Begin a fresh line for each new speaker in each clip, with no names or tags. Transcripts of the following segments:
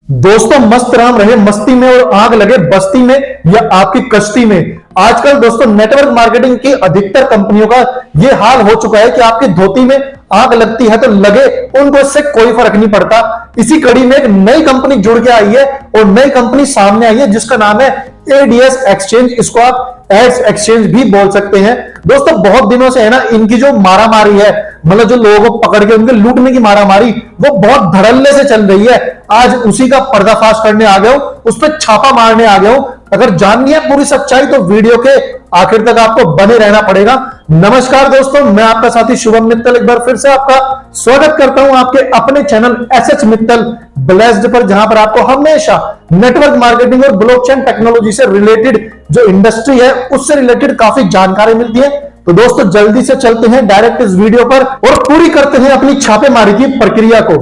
दोस्तों मस्त राम रहे मस्ती में और आग लगे बस्ती में या आपकी कश्ती में। आजकल दोस्तों नेटवर्क मार्केटिंग की अधिकतर कंपनियों का यह हाल हो चुका है कि आपकी धोती में आग लगती है तो लगे, उनको इससे कोई फर्क नहीं पड़ता। इसी कड़ी में एक नई कंपनी जुड़ के आई है और नई कंपनी सामने आई है जिसका नाम है एडीएस एक्सचेंज। इसको आप एड्स एक्सचेंज भी बोल सकते हैं। दोस्तों बहुत दिनों से है ना इनकी जो मारामारी है, मतलब जो लोगों को पकड़ के उनके लूटने की मारामारी, वो बहुत धड़ल्ले से चल रही है। आज उसी का पर्दाफाश करने आ गया हूं, उस पर छापा मारने आ गया हूं। अगर जाननी है पूरी सच्चाई तो वीडियो के आखिर तक आपको बने रहना पड़ेगा। नमस्कार दोस्तों, मैं आपका साथी शुभम मित्तल एक बार फिर से आपका स्वागत करता हूं आपके अपने चैनल एसएच मित्तल ब्लेस्ड पर, जहां पर आपको हमेशा नेटवर्क मार्केटिंग और ब्लॉकचेन टेक्नोलॉजी से रिलेटेड जो इंडस्ट्री है उससे रिलेटेड काफी जानकारी मिलती है। तो दोस्तों जल्दी से चलते हैं डायरेक्ट इस वीडियो पर और पूरी करते हैं अपनी छापेमारी की प्रक्रिया को।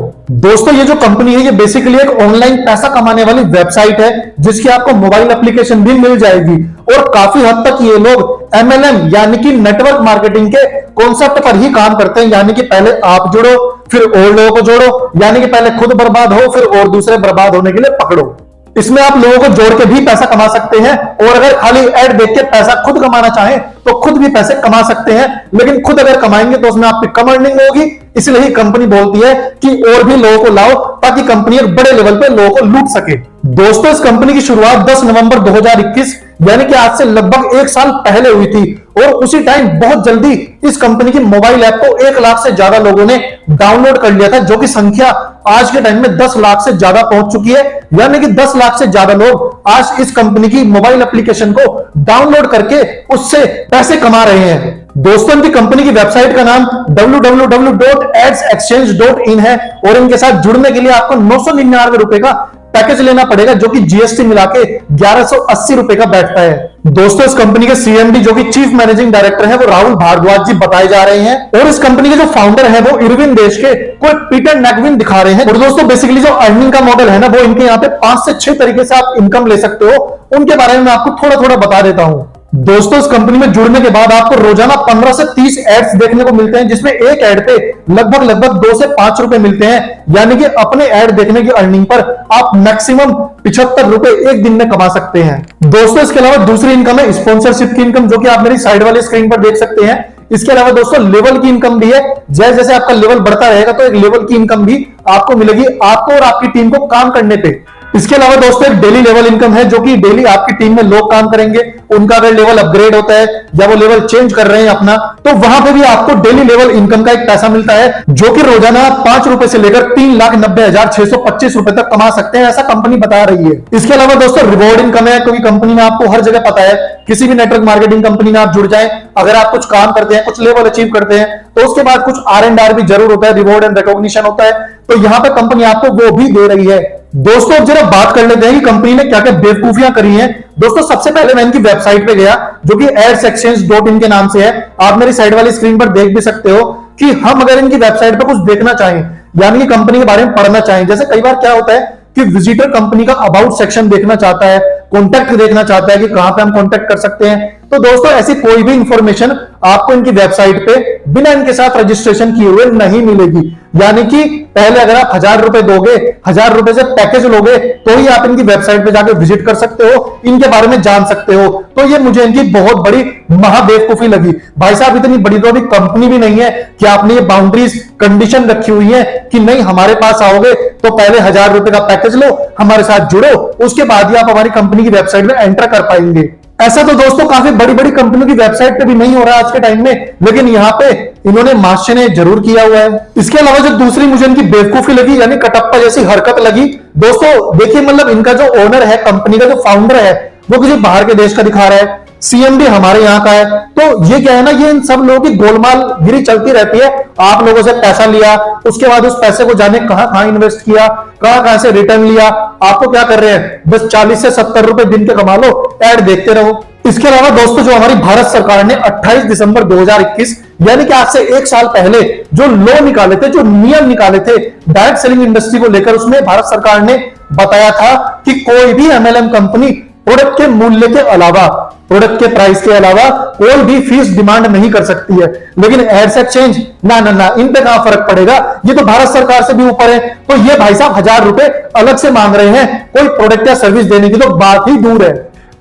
दोस्तों ये जो कंपनी है ये बेसिकली एक ऑनलाइन पैसा कमाने वाली वेबसाइट है जिसकी आपको मोबाइल एप्लीकेशन भी मिल जाएगी और काफी हद तक ये लोग एमएलएम यानी कि नेटवर्क मार्केटिंग के कॉन्सेप्ट पर ही काम करते हैं। यानी कि पहले आप जुड़ो फिर और लोगों को जोड़ो, यानी कि पहले खुद बर्बाद हो फिर और दूसरे बर्बाद होने के लिए पकड़ो। इसमें आप लोगों को जोड़ के भी पैसा कमा सकते हैं और अगर खाली ऐड देख के पैसा खुद कमाना चाहें तो खुद भी पैसे कमा सकते हैं, लेकिन खुद अगर कमाएंगे तो उसमें आपकी कम अर्निंग होगी। इसलिए ही कंपनी बोलती है कि और भी लोगों को लाओ ताकि कंपनी एक बड़े लेवल पे लोगों को लूट सके। दोस्तों इस कंपनी की शुरुआत 10 नवंबर 2021 यानी कि आज से लगभग 1 साल पहले हुई थी और उसी टाइम बहुत जल्दी इस कंपनी की मोबाइल ऐप को 1 लाख से ज्यादा लोगों ने डाउनलोड कर लिया था, जो कि संख्या आज के टाइम में 10 लाख से ज्यादा पहुंच चुकी है। यानी कि 10 लाख से ज्यादा लोग आज इस कंपनी की मोबाइल एप्लीकेशन को डाउनलोड करके उससे पैसे कमा रहे हैं। दोस्तों इनकी कंपनी की वेबसाइट का नाम www.adsexchange.in है और इनके साथ जुड़ने के लिए आपको 999 रुपए का पैकेज लेना पड़ेगा, जो कि जीएसटी मिला के 1180 रुपए का बैठता है। दोस्तों इस कंपनी के सीएमडी जो कि चीफ मैनेजिंग डायरेक्टर है वो राहुल भारद्वाज जी बताए जा रहे हैं और इस कंपनी के जो फाउंडर है वो इरविन देश के कोई पीटर मैकविन दिखा रहे हैं। और दोस्तों बेसिकली जो अर्निंग का मॉडल है ना वो इनके यहाँ पे 5 से 6 तरीके से आप इनकम ले सकते हो, उनके बारे में मैं आपको थोड़ा थोड़ा बता देता हूं। दोस्तों इस कंपनी में जुड़ने के बाद आपको रोजाना 15 से 30 एड्स देखने को मिलते हैं, जिसमें एक ऐड पे लगभग 2 से 5 रुपए मिलते हैं। यानी कि अपने ऐड देखने की अर्निंग पर आप मैक्सिमम 75 रुपए एक दिन में कमा सकते हैं। दोस्तों इसके अलावा दूसरी इनकम है स्पॉन्सरशिप की इनकम, जो कि आप मेरी साइड वाली स्क्रीन पर देख सकते हैं। इसके अलावा दोस्तों लेवल की इनकम भी है, जैसे जैसे आपका लेवल बढ़ता रहेगा तो एक लेवल की इनकम भी आपको मिलेगी, आपको और आपकी टीम को काम करने पे। इसके अलावा दोस्तों एक डेली लेवल इनकम है, जो कि डेली आपकी टीम में लोग काम करेंगे, उनका अगर लेवल अपग्रेड होता है या वो लेवल चेंज कर रहे हैं अपना, तो वहां पे भी आपको डेली लेवल इनकम का एक पैसा मिलता है, जो कि रोजाना 5 रुपए से लेकर 3,90,625 रुपए तक कमा सकते हैं, ऐसा कंपनी बता रही है। इसके अलावा दोस्तों रिवॉर्ड इनकम है, क्योंकि कंपनी में आपको हर जगह पता है किसी भी नेटवर्क मार्केटिंग कंपनी में आप जुड़ जाए, अगर आप कुछ काम करते हैं कुछ लेवल अचीव करते हैं तो उसके बाद कुछ R&R भी जरूर होता है, रिवॉर्ड एंड रिकॉग्निशन होता है, तो यहाँ पे कंपनी आपको वो भी दे रही है। दोस्तों अब जरा बात कर लेते हैं कि कंपनी ने क्या क्या बेवकूफियां करी हैं। दोस्तों सबसे पहले मैं इनकी वेबसाइट पे गया जो कि adsexchange.in के नाम से है, आप मेरी साइड वाली स्क्रीन पर देख भी सकते हो कि हम अगर इनकी वेबसाइट पे कुछ देखना चाहें यानी कि कंपनी के बारे में पढ़ना चाहें, जैसे कई बार क्या होता है कि विजिटर कंपनी का अबाउट सेक्शन देखना चाहता है, कॉन्टैक्ट देखना चाहता है कि कहां पे हम कॉन्टैक्ट कर सकते हैं, तो दोस्तों ऐसी कोई भी इंफॉर्मेशन आपको इनकी वेबसाइट पे बिना इनके साथ रजिस्ट्रेशन किए हुए नहीं मिलेगी। यानी कि पहले अगर आप 1000 रुपए दोगे, 1000 रुपए से पैकेज लोगे तो ही आप इनकी वेबसाइट पे जाकर विजिट कर सकते हो, इनके बारे में जान सकते हो। तो ये मुझे इनकी बहुत बड़ी महाबेवकूफी लगी। भाई साहब इतनी बड़ी तो अभी कंपनी भी नहीं है कि आपने ये बाउंड्रीज कंडीशन रखी हुई है कि नहीं हमारे पास आओगे तो पहले 1000 रुपए का पैकेज लो, हमारे साथ जुड़ो, उसके बाद ही आप हमारी कंपनी की वेबसाइट में एंटर कर पाएंगे। ऐसा तो दोस्तों काफी बड़ी बड़ी कंपनियों की वेबसाइट पे भी नहीं हो रहा है आज के टाइम में, लेकिन यहाँ पे इन्होंने मास्टर ने जरूर किया हुआ है। इसके अलावा जो दूसरी मुझे इनकी बेवकूफी लगी यानी कटप्पा जैसी हरकत लगी, दोस्तों देखिए मतलब इनका जो ओनर है, कंपनी का जो फाउंडर है वो किसी बाहर के देश का दिखा रहा है, सीएमडी हमारे यहाँ का है। तो ये क्या है ना, ये इन सब लोगों की गोलमाल गिरी चलती रहती है। आप लोगों से पैसा लिया, उसके बाद उस पैसे को जाने कहां कहां इन्वेस्ट किया, कहां कहां से रिटर्न लिया, आपको क्या कर रहे हैं बस 40 से 70 रुपए दिन के कमा लो, ऐड देखते रहो। इसके अलावा दोस्तों जो हमारी भारत सरकार ने 28 दिसंबर 2021 यानी कि आज से 1 साल पहले जो लॉ निकाले थे, जो नियम निकाले थे डायरेक्ट सेलिंग इंडस्ट्री को लेकर, उसमें भारत सरकार ने बताया था कि कोई भी एमएलएम कंपनी प्रोडक्ट के मूल्य के अलावा प्रोडक्ट के प्राइस के अलावा कोई भी फीस डिमांड नहीं कर सकती है। लेकिन एड्स एक्सचेंज ना ना ना, इन पे कहां फर्क पड़ेगा, ये तो भारत सरकार से भी ऊपर है। तो ये भाई साहब 1000 रुपए अलग से मांग रहे हैं, कोई प्रोडक्ट या सर्विस देने की तो बात ही दूर है।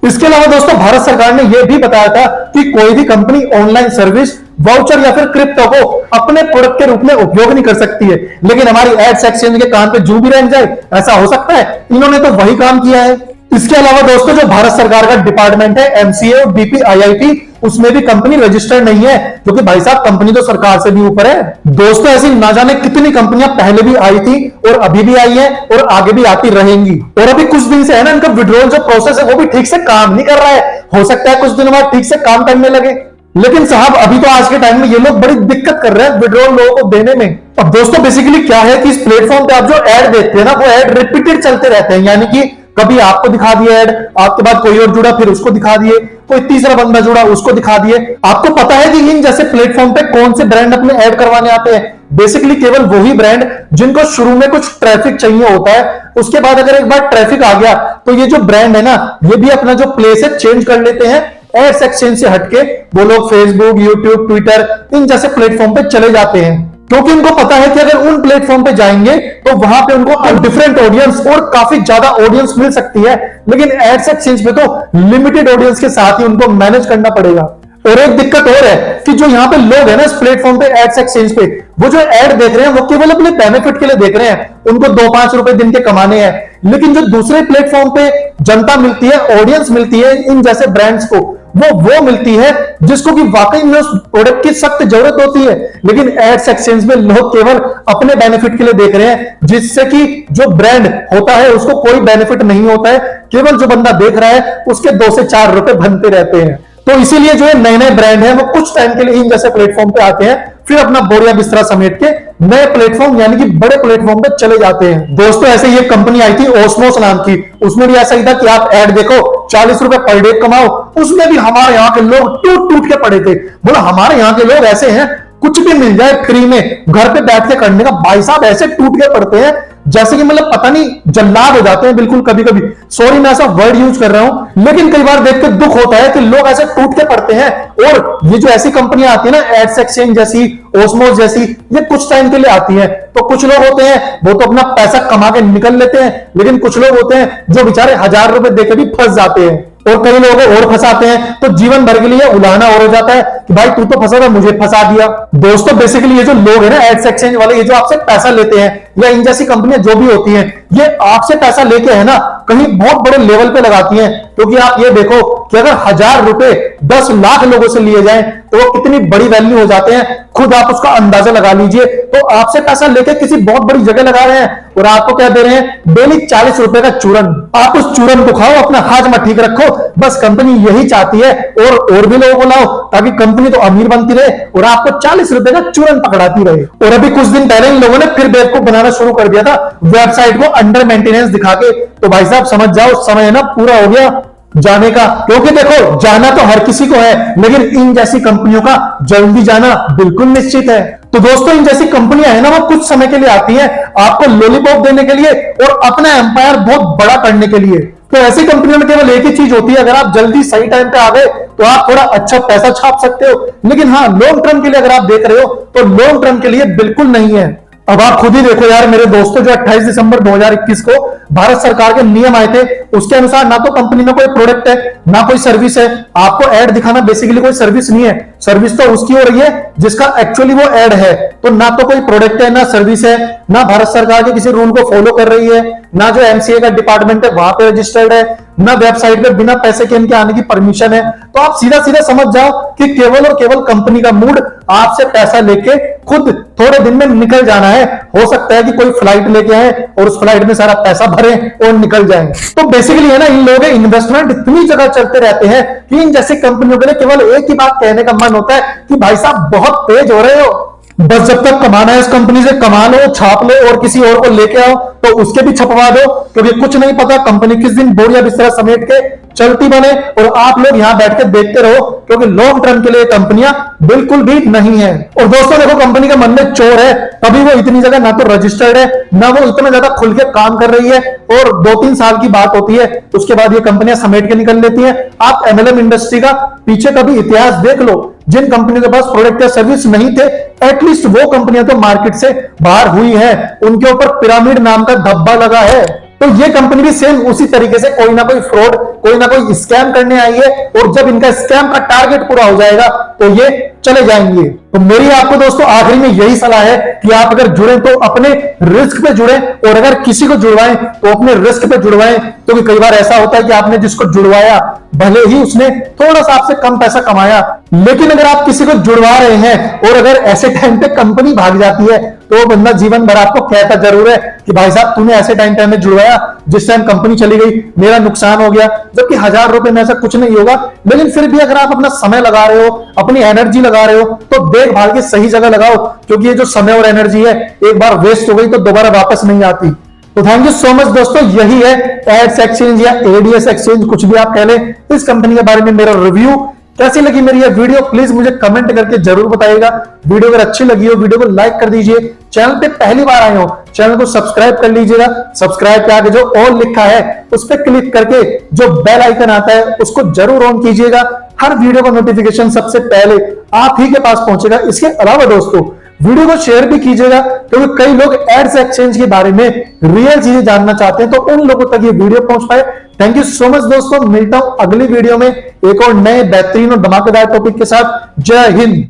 इसके अलावा दोस्तों भारत सरकार ने यह भी बताया था कि कोई भी कंपनी ऑनलाइन सर्विस, वाउचर या फिर क्रिप्टो को अपने प्रोडक्ट के रूप में उपयोग नहीं कर सकती है। लेकिन हमारी एड्स एक्सचेंज के कान पे जू भी रह जाए, ऐसा हो सकता है? इन्होंने तो वही काम किया है। इसके अलावा दोस्तों जो भारत सरकार का डिपार्टमेंट है एमसीए और बीपीआईआईटी, उसमें भी कंपनी रजिस्टर्ड नहीं है, क्योंकि भाई साहब कंपनी तो सरकार से भी ऊपर है। दोस्तों ऐसी ना जाने कितनी कंपनियां पहले भी आई थी और अभी भी आई है और आगे भी आती रहेंगी। और अभी कुछ दिन से है ना, इनका विड्रॉल जो प्रोसेस है वो भी ठीक से काम नहीं कर रहा है। हो सकता है कुछ दिन बाद ठीक से काम करने लगे। लेकिन साहब अभी तो आज के टाइम में ये लोग बड़ी दिक्कत कर रहे हैं विड्रॉल लोगों को देने में। अब दोस्तों बेसिकली क्या है कि इस प्लेटफॉर्म पे आप जो ऐड देखते हैं ना, वो ऐड रिपीटेड चलते रहते हैं। यानी कि कभी आपको दिखा दिया ऐड, आपके बाद कोई और जुड़ा फिर उसको दिखा दिए, कोई तीसरा बंदा जुड़ा उसको दिखा दिए। आपको पता है कि इन जैसे प्लेटफॉर्म पे कौन से ब्रांड अपने ऐड करवाने आते हैं? बेसिकली केवल वही ब्रांड जिनको शुरू में कुछ ट्रैफिक चाहिए होता है, उसके बाद अगर एक बार ट्रैफिक आ गया तो ये जो ब्रांड है ना, ये भी अपना जो प्लेस है चेंज कर लेते हैं। एड्स एक्सचेंज से हटके वो लोग फेसबुक, यूट्यूब, ट्विटर इन जैसे प्लेटफॉर्म पे चले जाते हैं, क्योंकि उनको पता है कि अगर उन प्लेटफॉर्म पे जाएंगे तो वहां पे उनको डिफरेंट ऑडियंस और काफी ज्यादा ऑडियंस मिल सकती है। लेकिन एड्स एक्सचेंज पे तो लिमिटेड ऑडियंस के साथ ही उनको मैनेज करना पड़ेगा। और एक दिक्कत और है कि जो यहाँ पे लोग है ना इस प्लेटफॉर्म पे एड्स एक्सचेंज पे, वो जो ऐड देख रहे हैं वो केवल अपने बेनिफिट के लिए देख रहे हैं। उनको 2-5 रुपए दिन के कमाने हैं। लेकिन जो दूसरे प्लेटफॉर्म पे जनता मिलती है, ऑडियंस मिलती है इन जैसे ब्रांड्स को, वो मिलती है जिसको कि वाकई में उस प्रोडक्ट की सख्त जरूरत होती है। लेकिन एड्स एक्सचेंज में लोग केवल अपने बेनिफिट के लिए देख रहे हैं, जिससे कि जो ब्रांड होता है उसको कोई बेनिफिट नहीं होता है। केवल जो बंदा देख रहा है उसके 2 से 4 रुपए बनते रहते हैं। तो इसीलिए जो नए नए ब्रांड हैं वो कुछ टाइम के लिए इन जैसे प्लेटफॉर्म पे आते हैं, फिर अपना बोरिया बिस्तरा समेट के नए प्लेटफॉर्म यानी कि बड़े प्लेटफॉर्म पे चले जाते हैं। दोस्तों ऐसे ये कंपनी आई थी ओस्मोस नाम की, उसमें भी ऐसा ही था कि आप ऐड देखो 40 रुपए पर डे कमाओ। उसमें भी हमारे यहाँ के लोग टूट टूट के पड़े थे। बोला हमारे यहाँ के लोग ऐसे हैं, कुछ भी मिल जाए फ्री में घर पे बैठ के करने का। भाई साहब ऐसे टूट के पड़ते हैं जैसे कि मतलब पता नहीं जल्लाद हो जाते हैं बिल्कुल। कभी कभी सॉरी मैं ऐसा वर्ड यूज कर रहा हूं, लेकिन कई बार देख के दुख होता है कि लोग ऐसे टूट के पड़ते हैं। और ये जो ऐसी कंपनियां आती है ना एड्स एक्सचेंज जैसी, ओस्मोस जैसी, ये कुछ टाइम के लिए आती है। तो कुछ लोग होते हैं वो तो अपना पैसा कमा के निकल लेते हैं, लेकिन कुछ लोग होते हैं जो बेचारे 1000 रुपए देकर भी फंस जाते हैं। और कई लोगों को और फंसाते हैं, तो जीवन भर के लिए उलाहना और हो जाता है कि भाई तू तो फंसा था, मुझे फंसा दिया। दोस्तों बेसिकली ये जो लोग हैं ना एड्स एक्सचेंज वाले, ये जो आपसे पैसा लेते हैं या इन जैसी कंपनियां जो भी होती हैं, ये आपसे पैसा लेके है ना कहीं बहुत बड़े लेवल पे लगाती हैं। क्योंकि आप ये देखो कि अगर 1000 रुपए 10 लाख लोगों से लिए जाएं तो वो कितनी बड़ी वैल्यू हो जाते हैं, खुद आप उसका अंदाजा लगा लीजिए। तो आपसे पैसा लेके किसी बहुत बड़ी जगह लगा रहे हैं और आपको क्या दे रहे हैं? डेली 40 रुपए का चूरन। आप उस चूरन को खाओ, अपना हाजमा ठीक रखो, बस कंपनी यही चाहती है। और भी लोगों को लाओ ताकि कंपनी तो अमीर बनती रहे और आपको 40 रुपए का चूरन पकड़ाती रहे। और अभी कुछ दिन पहले इन लोगों ने फिर बेवकूफ बनाना शुरू कर दिया था, वेबसाइट को अंडर मेंटेनेंस दिखा के। तो भाई साहब समझ जाओ समय ना पूरा हो गया जाने का। क्योंकि देखो जाना तो हर किसी को है, लेकिन इन जैसी कंपनियों का जल्दी जाना बिल्कुल निश्चित है। तो दोस्तों इन जैसी कंपनियां है ना वो कुछ समय के लिए आती हैं, आपको लॉलीपॉप देने के लिए और अपना एम्पायर बहुत बड़ा करने के लिए। तो ऐसी कंपनियों में केवल एक ही चीज होती है, अगर आप जल्दी सही टाइम पे आ गए तो आप थोड़ा अच्छा पैसा छाप सकते हो। लेकिन हाँ लॉन्ग टर्म के लिए अगर आप देख रहे हो तो लॉन्ग टर्म के लिए बिल्कुल नहीं है। अब आप खुद ही देखो यार मेरे दोस्तों, जो 28 दिसंबर 2021 को भारत सरकार के नियम आए थे, उसके अनुसार ना तो कंपनी में कोई प्रोडक्ट है ना कोई सर्विस है। आपको ऐड दिखाना बेसिकली कोई सर्विस नहीं है, सर्विस तो उसकी हो रही है जिसका एक्चुअली वो ऐड है। तो ना तो कोई प्रोडक्ट है ना सर्विस है, ना भारत सरकार के किसी रूल को फॉलो कर रही है, ना जो एमसीए का डिपार्टमेंट है वहां पे रजिस्टर्ड है, ना वेबसाइट पे बिना पैसे के इनके आने की परमिशन है। तो आप सीधा सीधा समझ जाओ कि केवल और केवल कंपनी का मूड आपसे पैसा लेके खुद थोड़े दिन में निकल जाना है। हो सकता है कि कोई फ्लाइट लेके आए और उस फ्लाइट में सारा पैसा भरे और निकल जाए। तो बेसिकली है ना इन लोगों के इन्वेस्टमेंट इतनी जगह चलते रहते हैं कि इन जैसी कंपनियों के लिए केवल एक ही बात कहने का मन होता है कि भाई साहब बहुत तेज हो रहे हो। बस जब तक कमाना है इस कंपनी से कमा लो, छाप लो और किसी और को लेके आओ तो उसके भी छपवा दो, क्योंकि कुछ नहीं पता कंपनी किस दिन बोरिया बिस्तरा समेट के चलती बने और आप लोग यहां बैठ के देखते रहो, क्योंकि लॉन्ग टर्म के लिए कंपनियां बिल्कुल भी नहीं है। और दोस्तों देखो, कंपनी के मन में चोर है, तभी वो इतनी जगह ना तो रजिस्टर्ड है, ना वो इतना ज्यादा खुल के काम कर रही है, और 2-3 साल की बात होती है उसके बाद ये कंपनियां समेट के निकल लेती हैं। आप एमएलएम इंडस्ट्री का पीछे का भी इतिहास देख लो, जिन कंपनियों के पास प्रोडक्ट या सर्विस नहीं थे, एटलीस्ट वो कंपनियां तो मार्केट से बाहर हुई है, उनके ऊपर पिरामिड नाम का धब्बा लगा है। तो ये कंपनी भी सेम उसी तरीके से कोई ना कोई फ्रॉड, कोई ना कोई स्कैम करने आई है, और जब इनका स्कैम का टारगेट पूरा हो जाएगा तो ये चले जाएंगे। तो मेरी आपको दोस्तों आखिरी में यही सलाह है कि आप अगर जुड़े तो अपने रिस्क पे जुड़े, और अगर किसी को जुड़वाएं तो अपने रिस्क पे जुड़वाएं, क्योंकि कई बार ऐसा होता है कि आपने जिसको जुड़वाया भले ही उसने थोड़ा सा आपसे कम पैसा कमाया, लेकिन अगर आप किसी को जुड़वा रहे हैं और अगर ऐसे टाइम पे कंपनी भाग जाती है तो वो बंदा जीवन भर आपको कहता जरूर है कि भाई साहब तूने ऐसे टाइम पे हमें जुड़वाया जिस टाइम कंपनी चली गई, मेरा नुकसान हो गया। जबकि 1000 रुपए में ऐसा कुछ नहीं होगा, लेकिन फिर भी अगर आप अपना समय लगा रहे हो, अपनी एनर्जी लगा रहे हो, तो देखभाल के सही जगह लगाओ, क्योंकि ये जो समय और एनर्जी है एक बार वेस्ट हो गई तो दोबारा वापस नहीं आती। तो थैंक यू सो मच दोस्तों, यही है एड्स एक्सचेंज या एडीएस एक्सचेंज, कुछ भी आप कह लें, इस कंपनी के बारे में मेरा रिव्यू। कैसी लगी मेरी ये वीडियो प्लीज मुझे कमेंट करके जरूर बताइएगा। वीडियो अगर अच्छी लगी हो वीडियो को लाइक कर दीजिए, चैनल पे पहली बार आए हो चैनल को सब्सक्राइब कर लीजिएगा, सब्सक्राइब के आगे जो ऑल लिखा है उस पर क्लिक करके जो बेल आइकन आता है उसको जरूर ऑन कीजिएगा। हर वीडियो का नोटिफिकेशन सबसे पहले आप ही के पास पहुंचेगा। इसके अलावा दोस्तों वीडियो को शेयर भी कीजिएगा, क्योंकि कई लोग एड्स एक्सचेंज के बारे में रियल चीजें जानना चाहते हैं, तो उन लोगों तक ये वीडियो पहुंच पाए। थैंक यू सो मच दोस्तों, मिलता हूं अगली वीडियो में एक और नए बेहतरीन और धमाकेदार टॉपिक के साथ। जय हिंद।